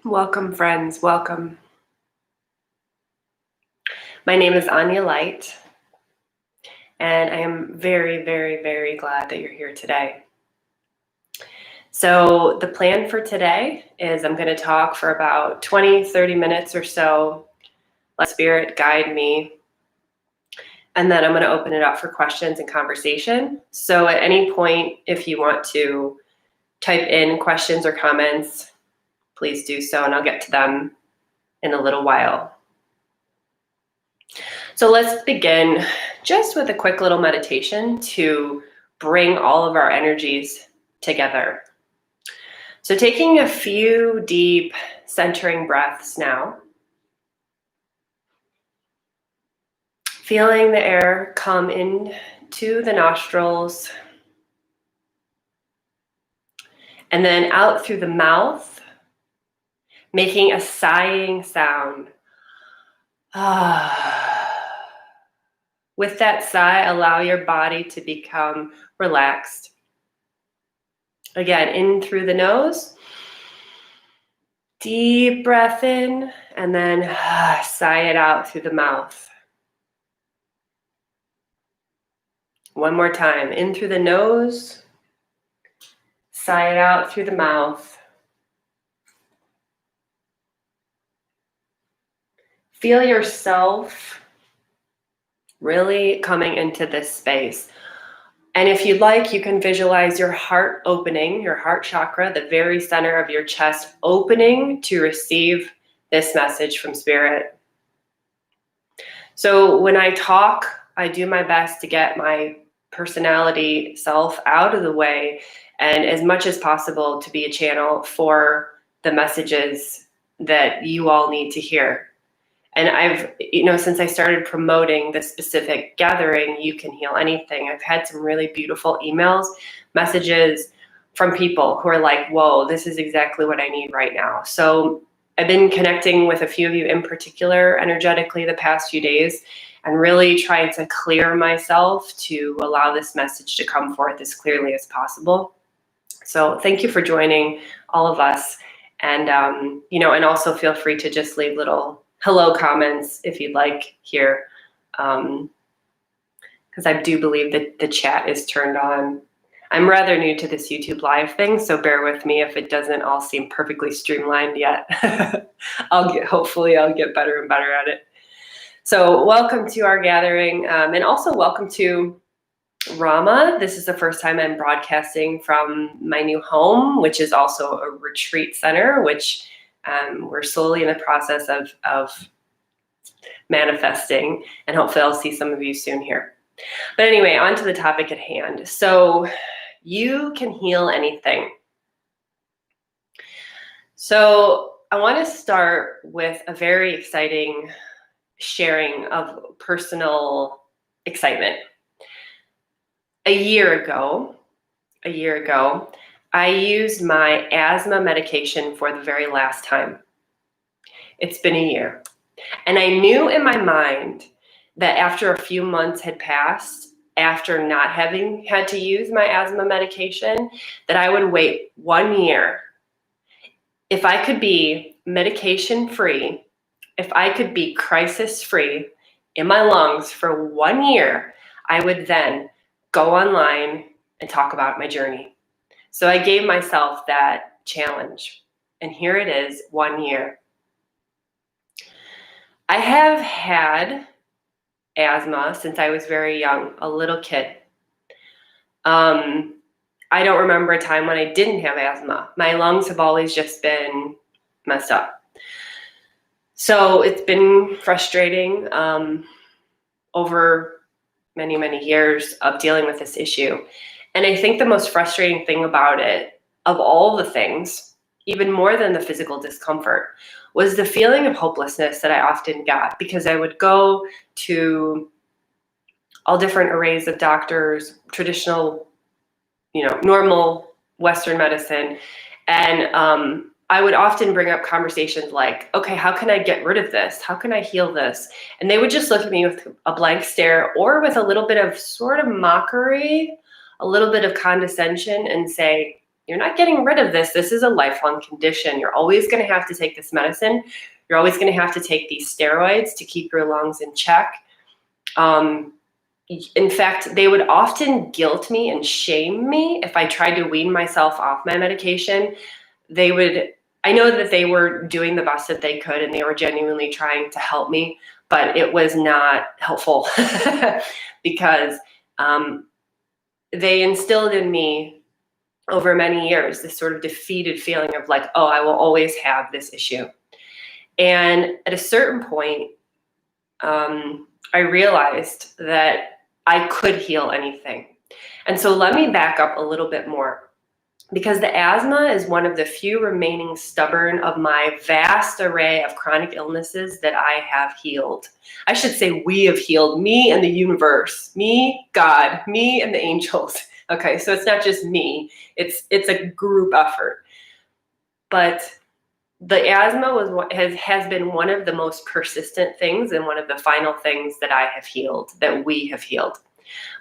Welcome, friends. Welcome. My name is Anya Light, and I am very, very, very glad that you're here today. So the plan for today is I'm going to talk for about 20-30 minutes or so. Let Spirit guide me. And then I'm going to open it up for questions and conversation. So at any point, if you want to type in questions or comments, please do so, and I'll get to them in a little while. So let's begin just with a quick little meditation to bring all of our energies together. So taking a few deep centering breaths now. Feeling the air come into the nostrils and then out through the mouth, making a sighing sound. With that sigh, allow your body to become relaxed. Again, in through the nose. Deep breath in, and then sigh it out through the mouth. One more time. In through the nose. Sigh it out through the mouth. Feel yourself really coming into this space. And if you'd like, you can visualize your heart opening, your heart chakra, the very center of your chest opening to receive this message from Spirit. So when I talk, I do my best to get my personality self out of the way and as much as possible to be a channel for the messages that you all need to hear. And I've, since I started promoting this specific gathering, You Can Heal Anything, I've had some really beautiful emails, messages from people who are like, whoa, this is exactly what I need right now. So I've been connecting with a few of you in particular energetically the past few days and really trying to clear myself to allow this message to come forth as clearly as possible. So thank you for joining all of us. And, and also feel free to just leave little hello comments if you'd like here, because I do believe that the chat is turned on. I'm rather new to this YouTube live thing, so bear with me if it doesn't all seem perfectly streamlined yet. Hopefully I'll get better and better at it. So welcome to our gathering, and also welcome to Rama. This is the first time I'm broadcasting from my new home, which is also a retreat center, which we're slowly in the process of manifesting, and hopefully I'll see some of you soon here. But anyway, on to the topic at hand. So you can heal anything. So I want to start with a very exciting sharing of personal excitement. A year ago, I used my asthma medication for the very last time. It's been a year. And I knew in my mind that after a few months had passed, after not having had to use my asthma medication, that I would wait 1 year. If I could be medication-free, if I could be crisis-free in my lungs for 1 year, I would then go online and talk about my journey. So I gave myself that challenge, and here it is, 1 year. I have had asthma since I was very young, a little kid. I don't remember a time when I didn't have asthma. My lungs have always just been messed up. So it's been frustrating over many, many years of dealing with this issue. And I think the most frustrating thing about it, of all the things, even more than the physical discomfort, was the feeling of hopelessness that I often got, because I would go to all different arrays of doctors, traditional, normal Western medicine, and I would often bring up conversations like, okay, how can I get rid of this? How can I heal this? And they would just look at me with a blank stare or with a little bit of sort of mockery, a little bit of condescension, and say, you're not getting rid of this. This is a lifelong condition. You're always going to have to take this medicine. You're always going to have to take these steroids to keep your lungs in check. In fact, they would often guilt me and shame me if I tried to wean myself off my medication. I know that they were doing the best that they could and they were genuinely trying to help me, but it was not helpful because they instilled in me over many years this sort of defeated feeling of like, oh, I will always have this issue. And at a certain point, I realized that I could heal anything. And so let me back up a little bit more, because the asthma is one of the few remaining stubborn of my vast array of chronic illnesses that I have healed. I should say we have healed, me and the universe, me, God, me and the angels. Okay, so it's not just me, it's a group effort. But the asthma has been one of the most persistent things and one of the final things that I have healed, that we have healed.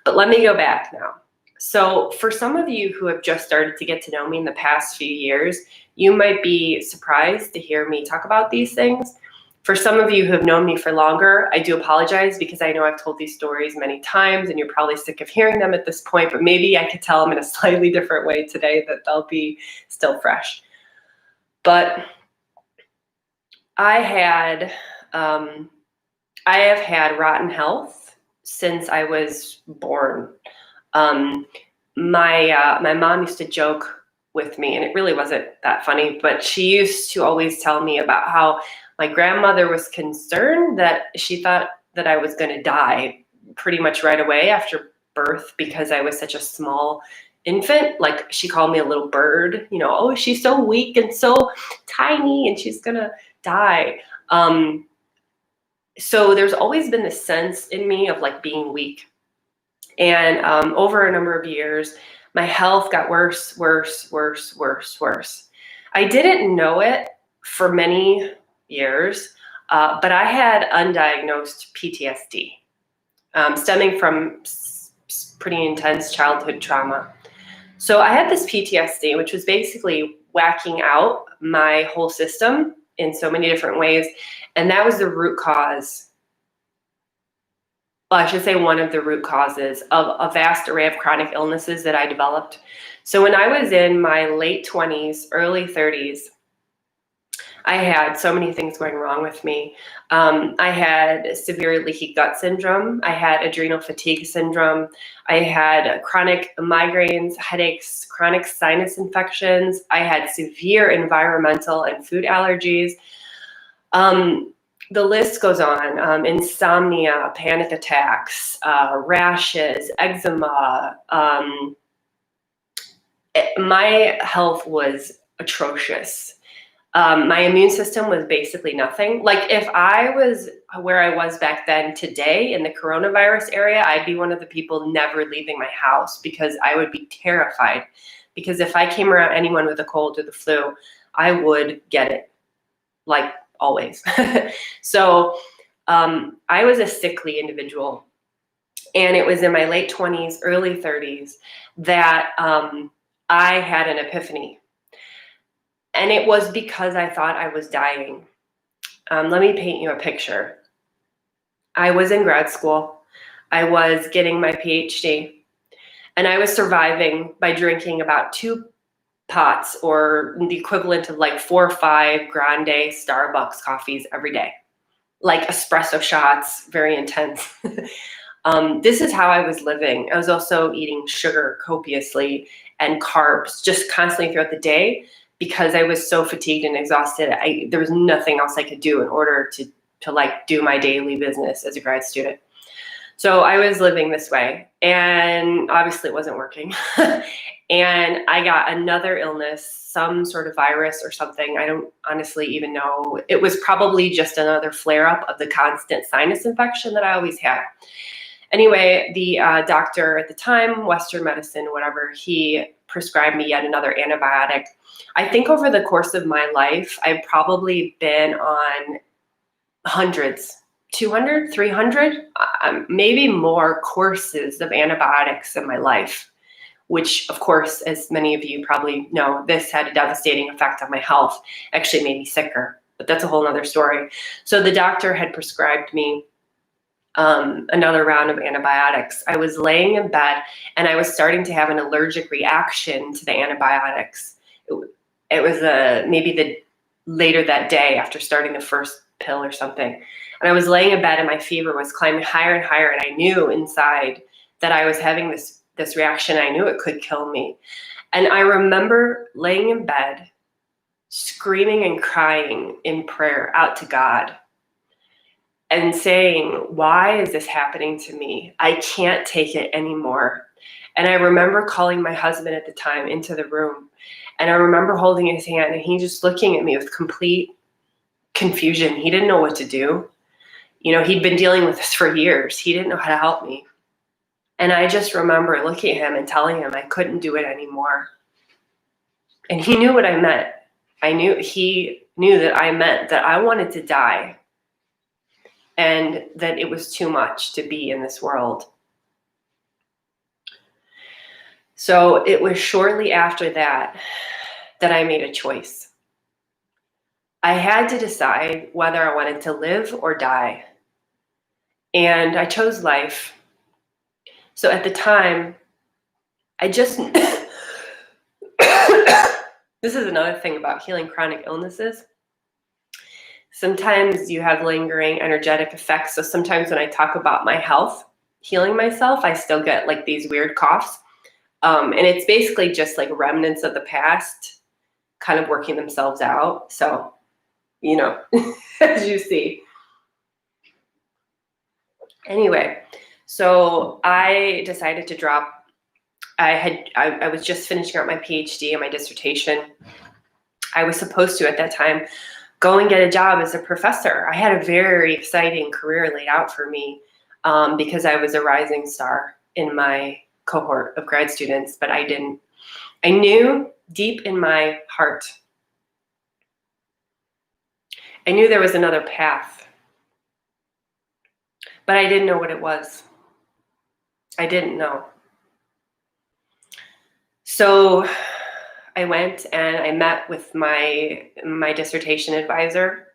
But let me go back now. So for some of you who have just started to get to know me in the past few years, you might be surprised to hear me talk about these things. For some of you who have known me for longer, I do apologize because I know I've told these stories many times and you're probably sick of hearing them at this point, but maybe I could tell them in a slightly different way today that they'll be still fresh. But I have had rotten health since I was born. My mom used to joke with me, and it really wasn't that funny, but she used to always tell me about how my grandmother was concerned that she thought that I was going to die pretty much right away after birth because I was such a small infant. Like, she called me a little bird, oh, she's so weak and so tiny and she's going to die. So there's always been this sense in me of like being weak. And over a number of years, my health got worse. I didn't know it for many years, but I had undiagnosed PTSD stemming from pretty intense childhood trauma. So I had this PTSD, which was basically whacking out my whole system in so many different ways. And that was the root cause. Well, I should say one of the root causes of a vast array of chronic illnesses that I developed. So when I was in my late 20s, early 30s, I had so many things going wrong with me. I had severe leaky gut syndrome. I had adrenal fatigue syndrome. I had chronic migraines, headaches, chronic sinus infections. I had severe environmental and food allergies. The list goes on. Insomnia, panic attacks, rashes, eczema. My health was atrocious. My immune system was basically nothing. Like, if I was where I was back then today in the coronavirus area, I'd be one of the people never leaving my house because I would be terrified. Because if I came around anyone with a cold or the flu, I would get it, like always. So I was a sickly individual. And it was in my late 20s, early 30s that I had an epiphany. And it was because I thought I was dying. Let me paint you a picture. I was in grad school. I was getting my PhD. And I was surviving by drinking about 2 pots, or the equivalent of like 4 or 5 grande Starbucks coffees every day. Like espresso shots, very intense. This is how I was living. I was also eating sugar copiously and carbs just constantly throughout the day, because I was so fatigued and exhausted. There was nothing else I could do in order to like do my daily business as a grad student. So I was living this way, and obviously it wasn't working. And I got another illness, some sort of virus or something. I don't honestly even know. It was probably just another flare-up of the constant sinus infection that I always had. Anyway, the doctor at the time, Western medicine, whatever, he prescribed me yet another antibiotic. I think over the course of my life, I've probably been on hundreds, 200, 300, maybe more courses of antibiotics in my life. which of course, as many of you probably know, this had a devastating effect on my health, actually made me sicker, but that's a whole nother story. So the doctor had prescribed me another round of antibiotics. I was laying in bed and I was starting to have an allergic reaction to the antibiotics. It was maybe later that day after starting the first pill or something. And I was laying in bed and my fever was climbing higher and higher. And I knew inside that I was having this reaction. I knew it could kill me. And I remember laying in bed, screaming and crying in prayer out to God and saying, why is this happening to me? I can't take it anymore. And I remember calling my husband at the time into the room. And I remember holding his hand and he just looking at me with complete confusion. He didn't know what to do. You know, he'd been dealing with this for years. He didn't know how to help me. And I just remember looking at him and telling him I couldn't do it anymore. And he knew what I meant. He knew that I meant that I wanted to die and that it was too much to be in this world. So it was shortly after that I made a choice. I had to decide whether I wanted to live or die. And I chose life. So at the time, I just, this is another thing about healing chronic illnesses. Sometimes you have lingering energetic effects. So sometimes when I talk about my health, healing myself, I still get like these weird coughs. And it's basically just like remnants of the past kind of working themselves out. So, you know, as you see. Anyway, so I decided to drop. I was just finishing up my PhD and my dissertation. I was supposed to, at that time, go and get a job as a professor. I had a very exciting career laid out for me because I was a rising star in my cohort of grad students, but I didn't. I knew deep in my heart, I knew there was another path, but I didn't know what it was. I didn't know. So I went and I met with my dissertation advisor,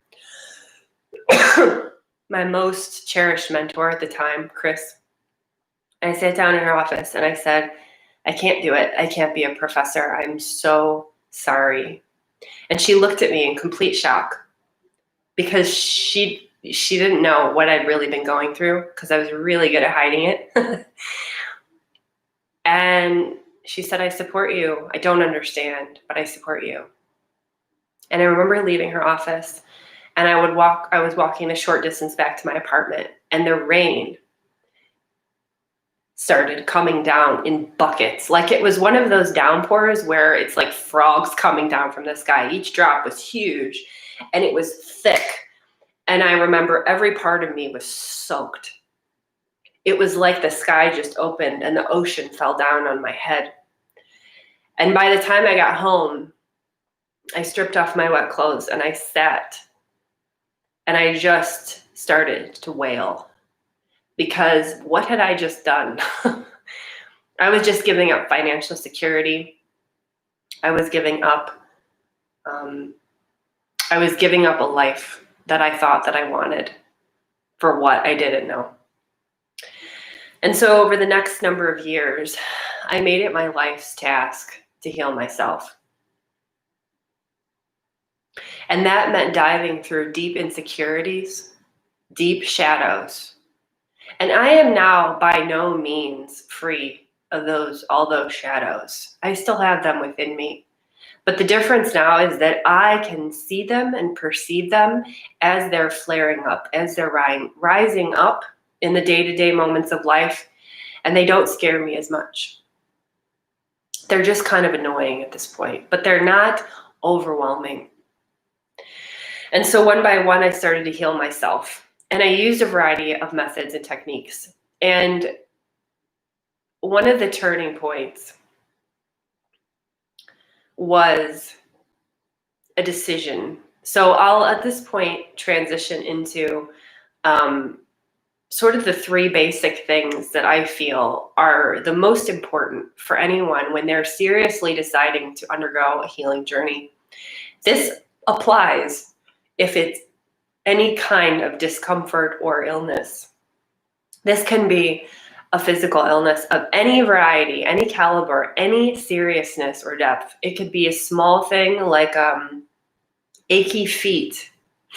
my most cherished mentor at the time, Chris. I sat down in her office and I said, I can't do it. I can't be a professor. I'm so sorry. And she looked at me in complete shock because she didn't know what I'd really been going through because I was really good at hiding it. And she said, I support you. I don't understand, but I support you. And I remember leaving her office and I was walking a short distance back to my apartment and the rain started coming down in buckets. Like it was one of those downpours where it's like frogs coming down from the sky. Each drop was huge and it was thick. And I remember every part of me was soaked. It was like the sky just opened and the ocean fell down on my head. And by the time I got home, I stripped off my wet clothes and I sat and I just started to wail because what had I just done? I was just giving up financial security. I was giving up a life that I thought that I wanted for what I didn't know. And so over the next number of years, I made it my life's task to heal myself. And that meant diving through deep insecurities, deep shadows. And I am now by no means free of all those shadows. I still have them within me. But the difference now is that I can see them and perceive them as they're flaring up, as they're rising up in the day-to-day moments of life, and they don't scare me as much. They're just kind of annoying at this point, but they're not overwhelming. And so one by one, I started to heal myself, and I used a variety of methods and techniques. And one of the turning points was a decision. So I'll, at this point, transition into sort of the three basic things that I feel are the most important for anyone when they're seriously deciding to undergo a healing journey. This applies if it's any kind of discomfort or illness. This can be a physical illness of any variety, any caliber, any seriousness or depth. It could be a small thing like achy feet.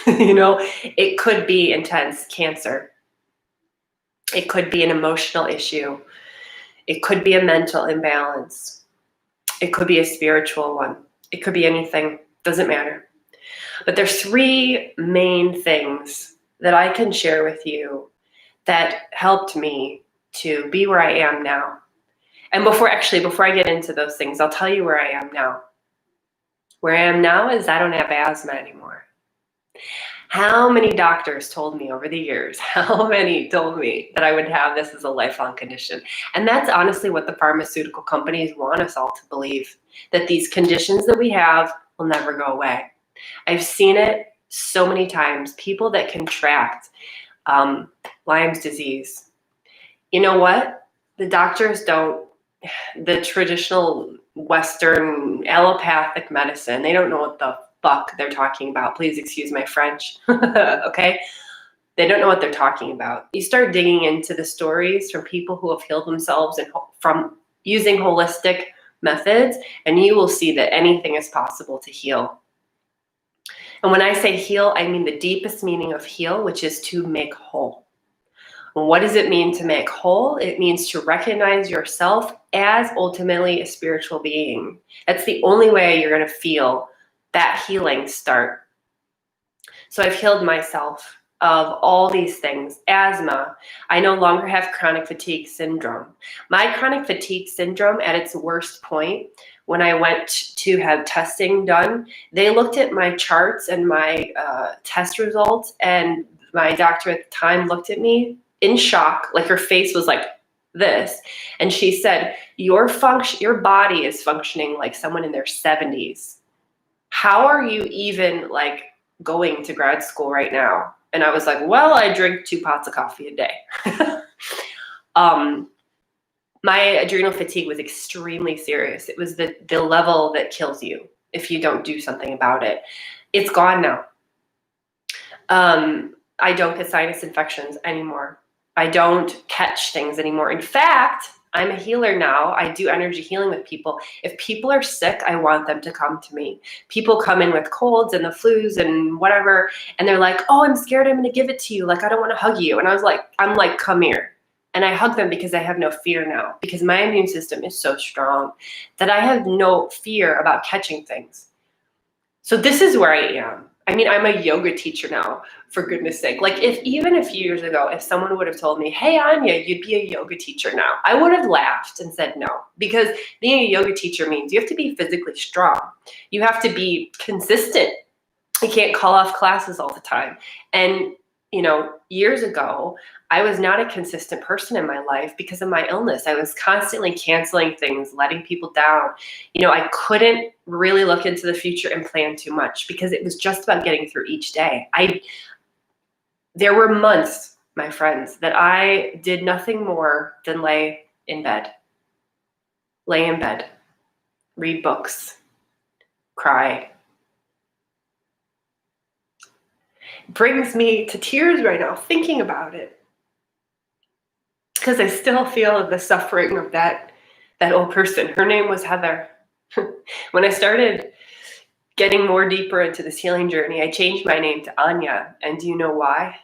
It could be intense cancer. It could be an emotional issue. It could be a mental imbalance. It could be a spiritual one. It could be anything. Doesn't matter. But there's three main things that I can share with you that helped me to be where I am now. And before I get into those things, I'll tell you where I am now. Where I am now is I don't have asthma anymore. How many doctors told me over the years, how many told me that I would have this as a lifelong condition? And that's honestly what the pharmaceutical companies want us all to believe, that these conditions that we have will never go away. I've seen it so many times, people that contract Lyme's disease. You know what? The doctors don't, the traditional Western allopathic medicine, they don't know what the fuck they're talking about. Please excuse my French. Okay? They don't know what they're talking about. You start digging into the stories from people who have healed themselves and from using holistic methods, and you will see that anything is possible to heal. And when I say heal, I mean the deepest meaning of heal, which is to make whole. What does it mean to make whole? It means to recognize yourself as ultimately a spiritual being. That's the only way you're going to feel that healing start. So I've healed myself of all these things. Asthma. I no longer have chronic fatigue syndrome. My chronic fatigue syndrome at its worst point, when I went to have testing done, they looked at my charts and my test results, and my doctor at the time looked at me in shock, like her face was like this. And she said, your body is functioning like someone in their 70s. How are you even like going to grad school right now? And I was like, well, I drink 2 pots of coffee a day. My adrenal fatigue was extremely serious. It was the level that kills you if you don't do something about it. It's gone now. I don't get sinus infections anymore. I don't catch things anymore. In fact, I'm a healer now. I do energy healing with people. If people are sick, I want them to come to me. People come in with colds and the flus and whatever, and they're like, oh, I'm scared I'm going to give it to you. Like, I don't want to hug you. And I'm like, come here. And I hug them because I have no fear now, because my immune system is so strong that I have no fear about catching things. So this is where I am. I mean, I'm a yoga teacher now, for goodness sake. Like, even a few years ago, if someone would have told me, hey, Anya, you'd be a yoga teacher now, I would have laughed and said no, because being a yoga teacher means you have to be physically strong. You have to be consistent. You can't call off classes all the time. And, years ago, I was not a consistent person in my life because of my illness. I was constantly canceling things, letting people down. I couldn't really look into the future and plan too much because it was just about getting through each day. There were months, my friends, that I did nothing more than lay in bed, read books, cry. It brings me to tears right now thinking about it, because I still feel the suffering of that old person. Her name was Heather. When I started getting more deeper into this healing journey, I changed my name to Anya. And do you know why?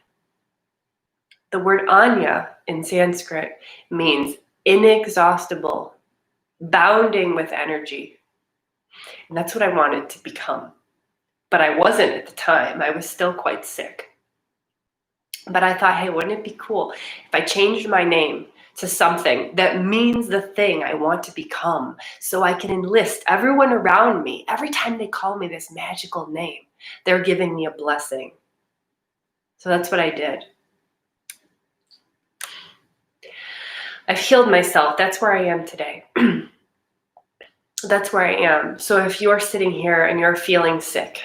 The word Anya in Sanskrit means inexhaustible, bounding with energy. And that's what I wanted to become. But I wasn't at the time. I was still quite sick. But I thought, hey, wouldn't it be cool if I changed my name to something that means the thing I want to become, so I can enlist everyone around me. Every time they call me this magical name, they're giving me a blessing. So that's what I did. I've healed myself. That's where I am today. That's where I am. So if you're sitting here and you're feeling sick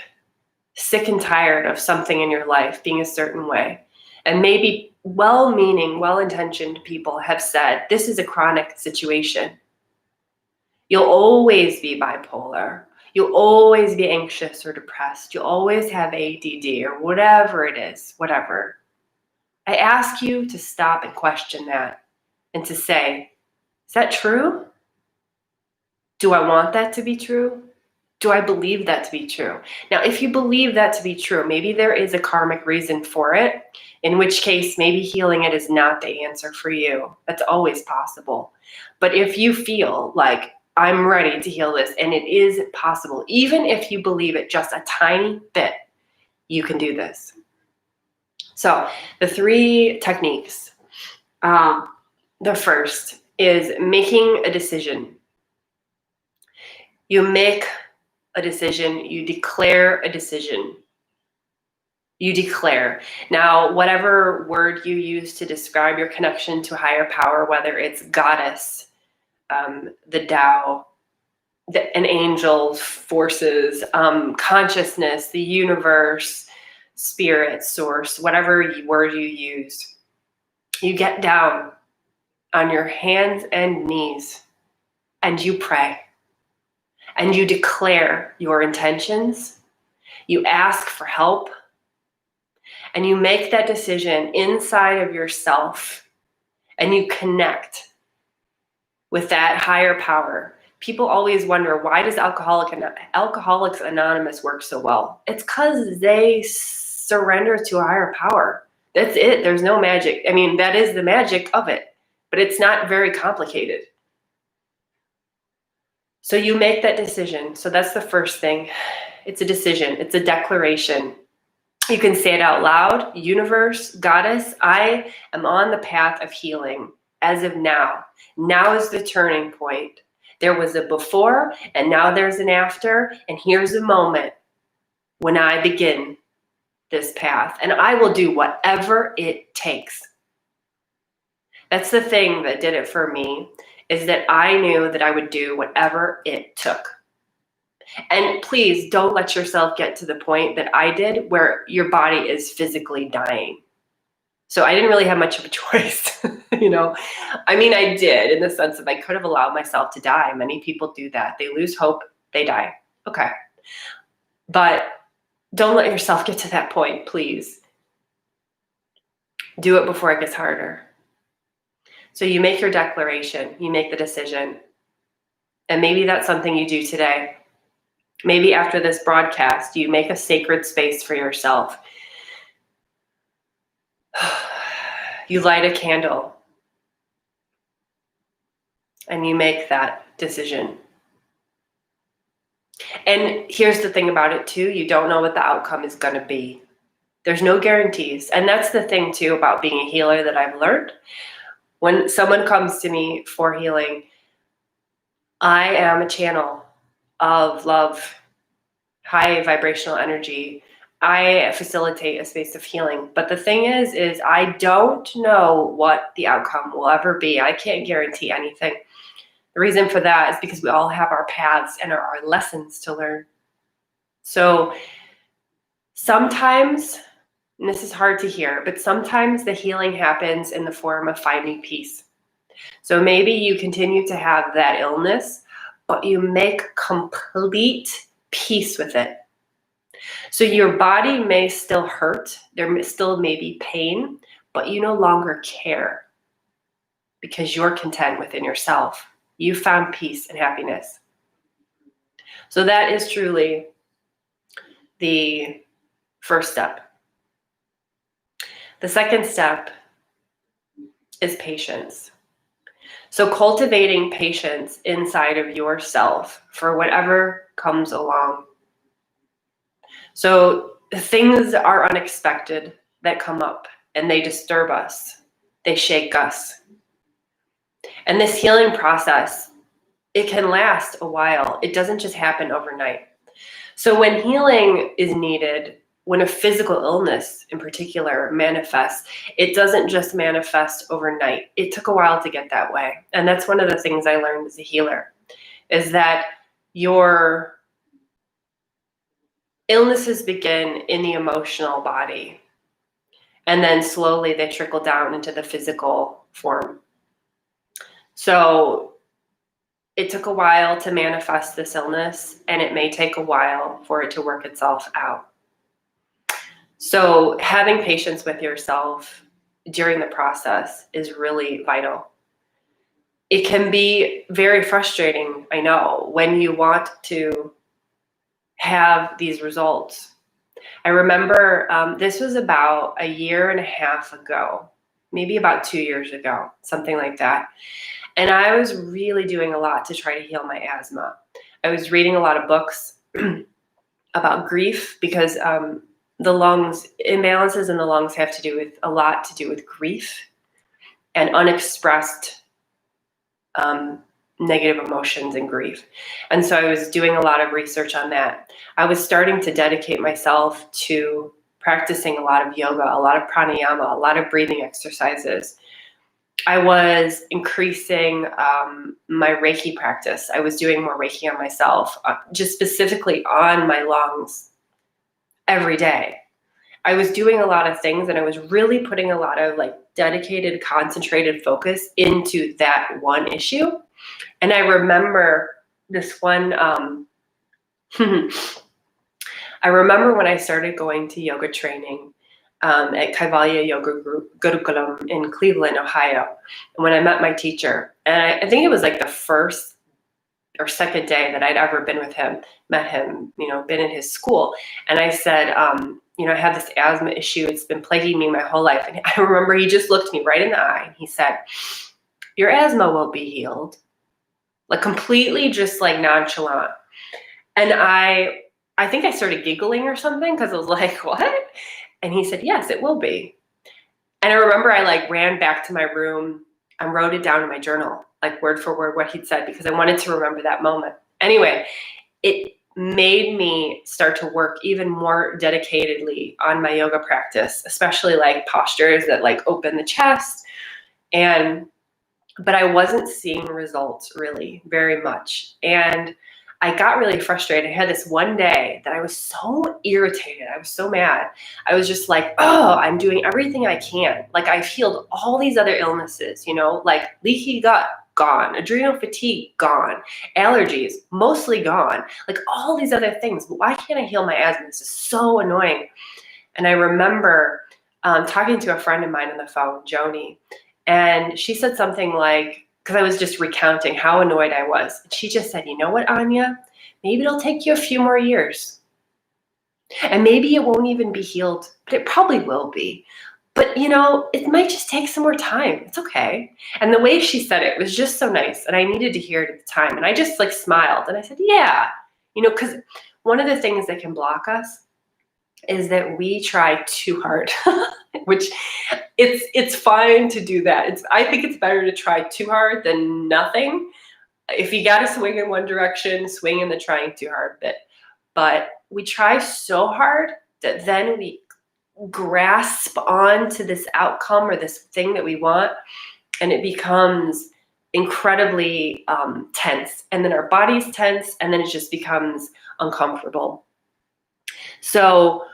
and tired of something in your life being a certain way, and maybe well-meaning, well-intentioned people have said, this is a chronic situation. You'll always be bipolar. You'll always be anxious or depressed. You'll always have ADD or whatever it is, whatever. I ask you to stop and question that and to say, is that true? Do I want that to be true? Do I believe that to be true? Now, if you believe that to be true, maybe there is a karmic reason for it, in which case maybe healing it is not the answer for you. That's always possible. But if you feel like I'm ready to heal this, and it is possible, even if you believe it just a tiny bit, you can do this. So the 3 techniques. The first is making a decision. You make a decision, you declare a decision. You declare. Now, whatever word you use to describe your connection to a higher power, whether it's goddess, the Tao, an angel, forces, consciousness, the universe, spirit, source, whatever word you use, you get down on your hands and knees and you pray and you declare your intentions. You ask for help and you make that decision inside of yourself and you connect with that higher power. People always wonder, why does Alcoholics Anonymous work so well? It's because they surrender to a higher power. That's it. There's no magic. I mean, that is the magic of it, but it's not very complicated. So you make that decision. So that's the first thing. It's a decision. It's a declaration. You can say it out loud. Universe, goddess, I am on the path of healing as of now. Now is the turning point. There was a before and now there's an after. And here's a moment when I begin this path. And I will do whatever it takes. That's the thing that did it for me, is that I knew that I would do whatever it took. And please don't let yourself get to the point that I did where your body is physically dying. So I didn't really have much of a choice, you know. I mean, I did in the sense that I could have allowed myself to die. Many people do that. They lose hope, they die. Okay. But don't let yourself get to that point, please. Do it before it gets harder. So you make your declaration, you make the decision. And maybe that's something you do today. Maybe after this broadcast, you make a sacred space for yourself. You light a candle and you make that decision. And here's the thing about it too, you don't know what the outcome is going to be. There's no guarantees. And that's the thing too about being a healer that I've learned. When someone comes to me for healing, I am a channel of love, high vibrational energy. I facilitate a space of healing. But the thing is I don't know what the outcome will ever be. I can't guarantee anything. The reason for that is because we all have our paths and our lessons to learn. So sometimes, and this is hard to hear, but sometimes the healing happens in the form of finding peace. So maybe you continue to have that illness, but you make complete peace with it. So your body may still hurt, there still may be pain, but you no longer care because you're content within yourself. You found peace and happiness. So that is truly the first step. The second step is patience. So cultivating patience inside of yourself for whatever comes along. So things are unexpected that come up and they disturb us. They shake us. And this healing process, it can last a while. It doesn't just happen overnight. So when healing is needed, when a physical illness in particular manifests, it doesn't just manifest overnight. It took a while to get that way. And that's one of the things I learned as a healer, is that your illnesses begin in the emotional body. And then slowly they trickle down into the physical form. So it took a while to manifest this illness, and it may take a while for it to work itself out. So having patience with yourself during the process is really vital. It can be very frustrating, I know, when you want to have these results. I remember this was about a year and a half ago, maybe about 2 years ago, something like that. And I was really doing a lot to try to heal my asthma. I was reading a lot of books about grief because the lungs, imbalances in the lungs have to do with a lot to do with grief and unexpressed negative emotions and grief. And so I was doing a lot of research on that. I was starting to dedicate myself to practicing a lot of yoga, a lot of pranayama, a lot of breathing exercises. I was increasing my Reiki practice. I was doing more Reiki on myself, just specifically on my lungs every day. I was doing a lot of things, and I was really putting a lot of like dedicated, concentrated focus into that one issue. And I remember this one, I remember when I started going to yoga training at Kaivalya Yoga Gurukulam in Cleveland, Ohio, when I met my teacher. And I think it was like the first or second day that I'd ever been with him, met him, been in his school. And I said, I have this asthma issue. It's been plaguing me my whole life. And I remember he just looked me right in the eye and he said, your asthma will be healed. Like completely just like nonchalant. And I think I started giggling or something because I was like, what? And he said, yes, it will be. And I remember I like ran back to my room and wrote it down in my journal, like word for word what he'd said, because I wanted to remember that moment. Anyway, it made me start to work even more dedicatedly on my yoga practice, especially like postures that like open the chest. But I wasn't seeing results really very much. And I got really frustrated. I had this one day that I was so irritated. I was so mad. I was just like, oh, I'm doing everything I can. Like I've healed all these other illnesses, like leaky gut, gone. Adrenal fatigue, gone. Allergies, mostly gone. Like all these other things. But why can't I heal my asthma? This is so annoying. And I remember talking to a friend of mine on the phone, Joni, and she said something like, because I was just recounting how annoyed I was. She just said, you know what, Anya? Maybe it'll take you a few more years. And maybe it won't even be healed, but it probably will be. But, it might just take some more time. It's okay. And the way she said it was just so nice. And I needed to hear it at the time. And I just like smiled and I said, yeah, because one of the things that can block us is that we try too hard, which it's fine to do that. I think it's better to try too hard than nothing. If you got to swing in one direction, swing in the trying too hard bit. But we try so hard that then we grasp onto this outcome or this thing that we want, and it becomes incredibly tense. And then our body's tense, and then it just becomes uncomfortable. So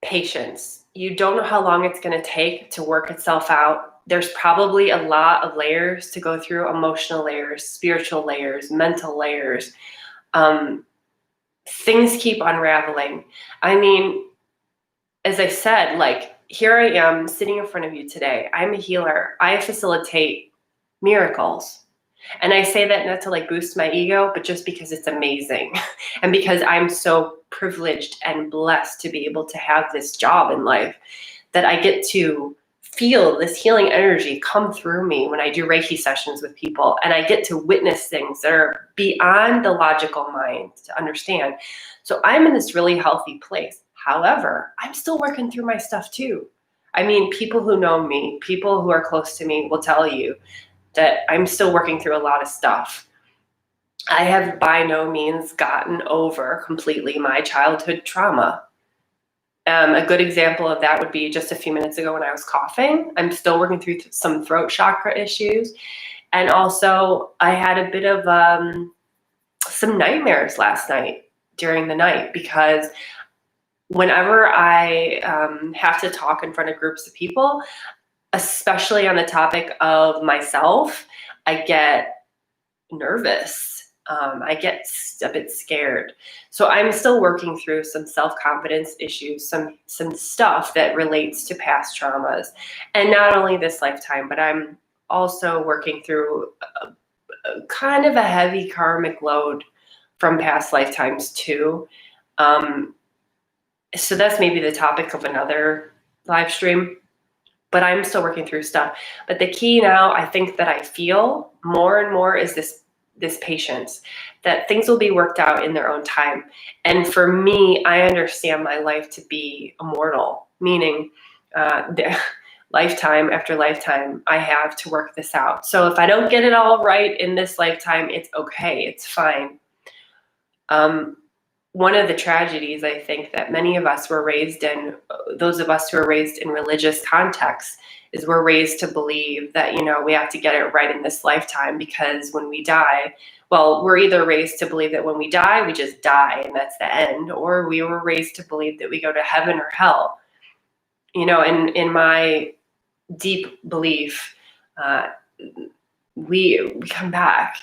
patience. You don't know how long it's going to take to work itself out. There's probably a lot of layers to go through, emotional layers, spiritual layers, mental layers. Things keep unraveling. I mean, as I said, like here I am sitting in front of you today. I'm a healer. I facilitate miracles. And I say that not to like boost my ego, but just because it's amazing. And because I'm so privileged and blessed to be able to have this job in life, that I get to feel this healing energy come through me when I do Reiki sessions with people. And I get to witness things that are beyond the logical mind to understand. So I'm in this really healthy place. However, I'm still working through my stuff too. I mean, people who know me, people who are close to me will tell you that I'm still working through a lot of stuff. I have by no means gotten over completely my childhood trauma. A good example of that would be just a few minutes ago when I was coughing. I'm still working through some throat chakra issues. And also I had a bit of some nightmares last night during the night because whenever I have to talk in front of groups of people, especially on the topic of myself, I get nervous. I get a bit scared. So I'm still working through some self-confidence issues, some stuff that relates to past traumas. And not only this lifetime, but I'm also working through kind of a heavy karmic load from past lifetimes too. So that's maybe the topic of another live stream, but I'm still working through stuff. But the key now, I think that I feel more and more is this patience, that things will be worked out in their own time. And for me, I understand my life to be immortal, meaning lifetime after lifetime, I have to work this out. So if I don't get it all right in this lifetime, it's okay, it's fine. One of the tragedies, I think, that many of us were raised in, those of us who are raised in religious contexts, is we're raised to believe that, we have to get it right in this lifetime, because when we die, well, we're either raised to believe that when we die, we just die and that's the end, or we were raised to believe that we go to heaven or hell. In my deep belief, we come back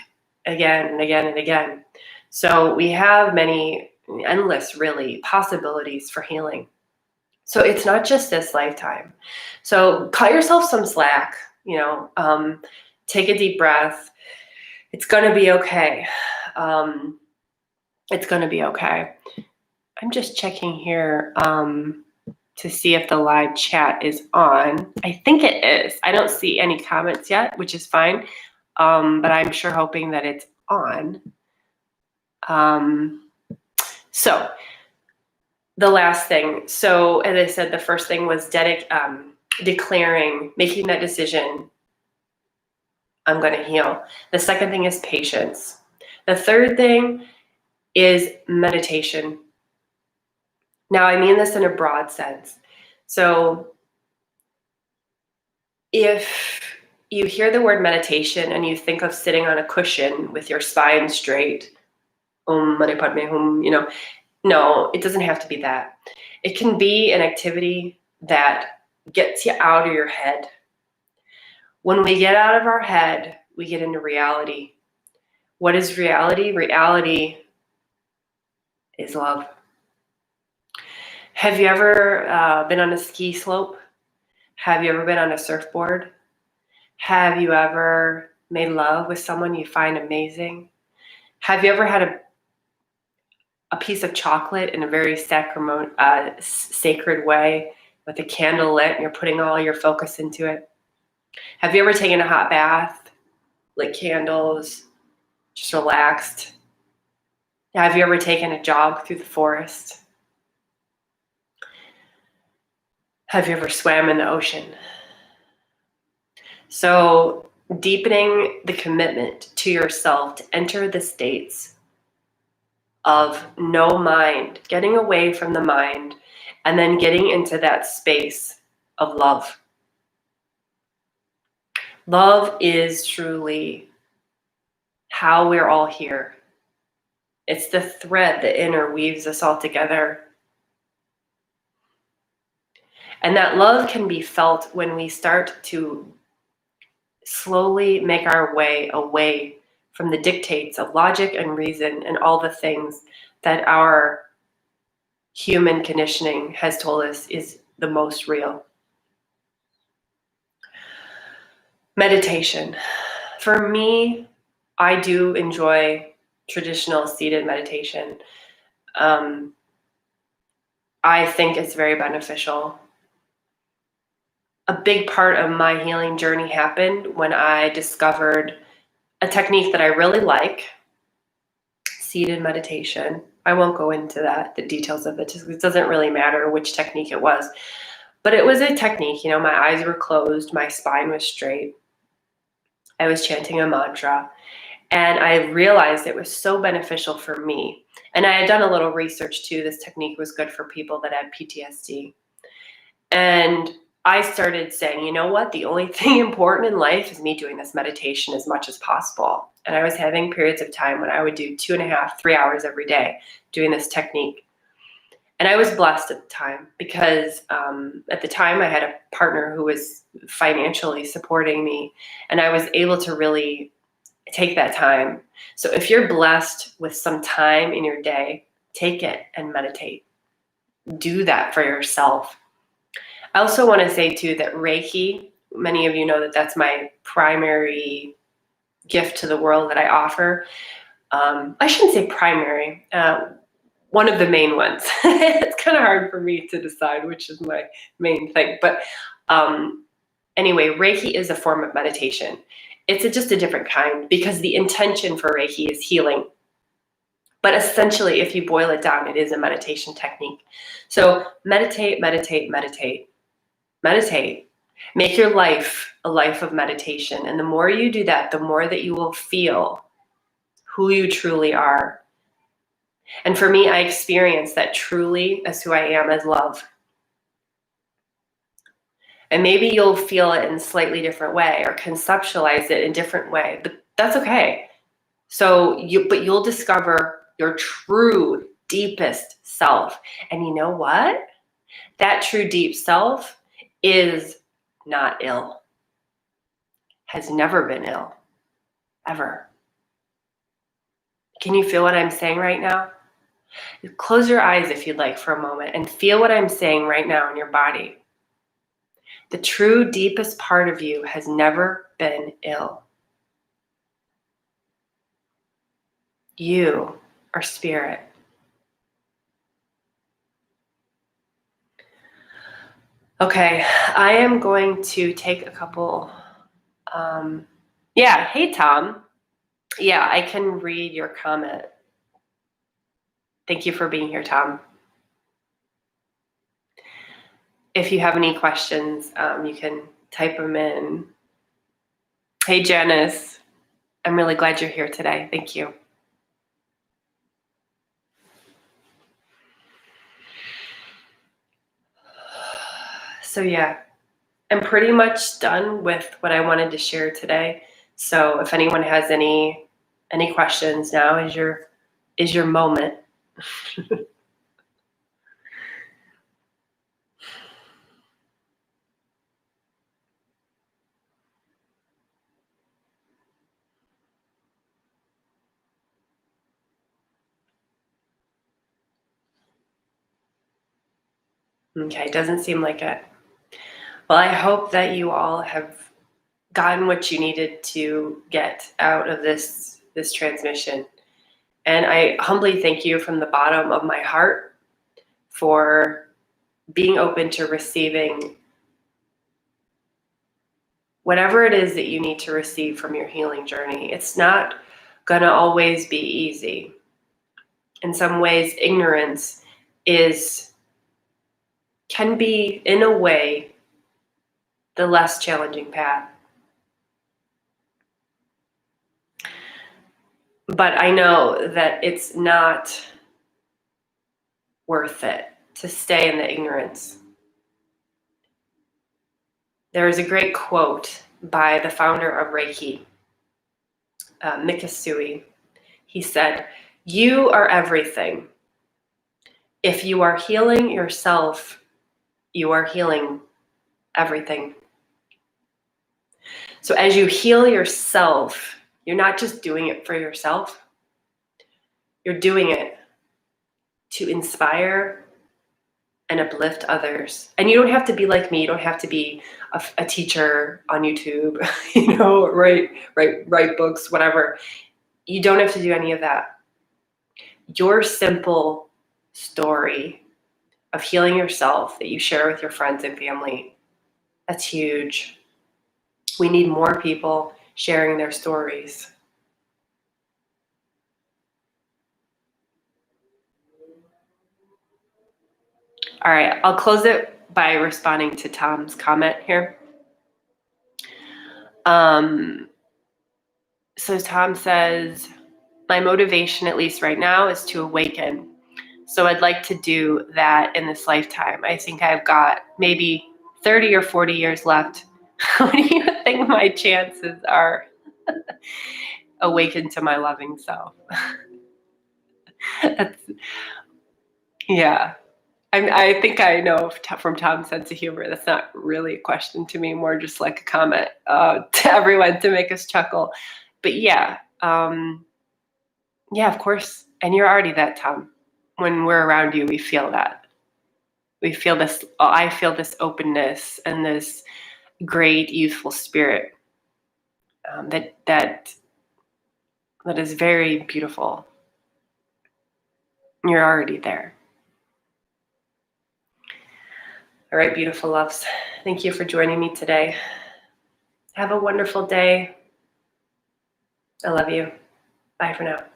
again and again and again. So we have endless, really, possibilities for healing. So it's not just this lifetime. So cut yourself some slack, take a deep breath. It's going to be okay. It's going to be okay. I'm just checking here to see if the live chat is on. I think it is. I don't see any comments yet, which is fine. But I'm sure hoping that it's on. So the last thing. So as I said, the first thing was declaring, making that decision. I'm going to heal. The second thing is patience. The third thing is meditation. Now, I mean this in a broad sense. So if you hear the word meditation and you think of sitting on a cushion with your spine straight, Mani Padme Hum, no, it doesn't have to be that. It can be an activity that gets you out of your head. When we get out of our head, we get into reality. What is reality? Reality is love. Have you ever been on a ski slope? Have you ever been on a surfboard? Have you ever made love with someone you find amazing? Have you ever had a piece of chocolate in a very sacred way with a candle lit and you're putting all your focus into it? Have you ever taken a hot bath, lit candles, just relaxed? Have you ever taken a jog through the forest? Have you ever swam in the ocean? So deepening the commitment to yourself to enter the states of no mind, getting away from the mind, and then getting into that space of love. Love is truly how we're all here. It's the thread that interweaves us all together. And that love can be felt when we start to slowly make our way away from the dictates of logic and reason and all the things that our human conditioning has told us is the most real. Meditation. For me, I do enjoy traditional seated meditation. I think it's very beneficial. A big part of my healing journey happened when I discovered a technique that I really like, seated meditation. I won't go into the details of it. It doesn't really matter which technique it was. But it was a technique, my eyes were closed, my spine was straight. I was chanting a mantra. And I realized it was so beneficial for me. And I had done a little research too. This technique was good for people that had PTSD. And I started saying, you know what? The only thing important in life is me doing this meditation as much as possible. And I was having periods of time when I would do 2.5, 3 hours every day doing this technique. And I was blessed at the time because at the time I had a partner who was financially supporting me, and I was able to really take that time. So if you're blessed with some time in your day, take it and meditate. Do that for yourself. I also want to say too that Reiki, many of you know that that's my primary gift to the world that I offer. I shouldn't say primary, one of the main ones. It's kind of hard for me to decide which is my main thing. But anyway, Reiki is a form of meditation. It's just a different kind because the intention for Reiki is healing. But essentially, if you boil it down, it is a meditation technique. So meditate, meditate, meditate, meditate. Make your life a life of meditation. And the more you do that, the more that you will feel who you truly are. And for me, I experience that truly as who I am as love. And maybe you'll feel it in a slightly different way or conceptualize it in a different way, but that's okay. But you'll discover your true, deepest self. And you know what? That true, deep self is not ill, has never been ill, ever. Can you feel what I'm saying right now? Close your eyes if you'd like for a moment and feel what I'm saying right now in your body. The true, deepest part of you has never been ill. You are spirit. Okay, I am going to take a couple. Hey, Tom. Yeah, I can read your comment. Thank you for being here, Tom. If you have any questions, you can type them in. Hey, Janice. I'm really glad you're here today. Thank you. So yeah, I'm pretty much done with what I wanted to share today. So if anyone has any questions, now is your moment. Okay, doesn't seem like it. Well, I hope that you all have gotten what you needed to get out of this transmission. And I humbly thank you from the bottom of my heart for being open to receiving whatever it is that you need to receive from your healing journey. It's not going to always be easy. In some ways, ignorance can be, in a way, the less challenging path. But I know that it's not worth it to stay in the ignorance. There is a great quote by the founder of Reiki, Mikao Usui. He said, "You are everything. If you are healing yourself, you are healing everything." So as you heal yourself, you're not just doing it for yourself. You're doing it to inspire and uplift others. And you don't have to be like me. You don't have to be a teacher on YouTube, write books, whatever. You don't have to do any of that. Your simple story of healing yourself that you share with your friends and family, that's huge. We need more people sharing their stories. All right, I'll close it by responding to Tom's comment here. So Tom says, my motivation, at least right now, is to awaken. So I'd like to do that in this lifetime. I think I've got maybe 30 or 40 years left. What do you think my chances are? Awaken to my loving self. Yeah. I think I know from Tom's sense of humor, that's not really a question to me, more just like a comment to everyone to make us chuckle. But yeah, of course. And you're already that, Tom. When we're around you, we feel that. We feel this, I feel this openness and this great youthful spirit that is very beautiful. You're already there. All right, beautiful loves. Thank you for joining me today. Have a wonderful day. I love you. Bye for now.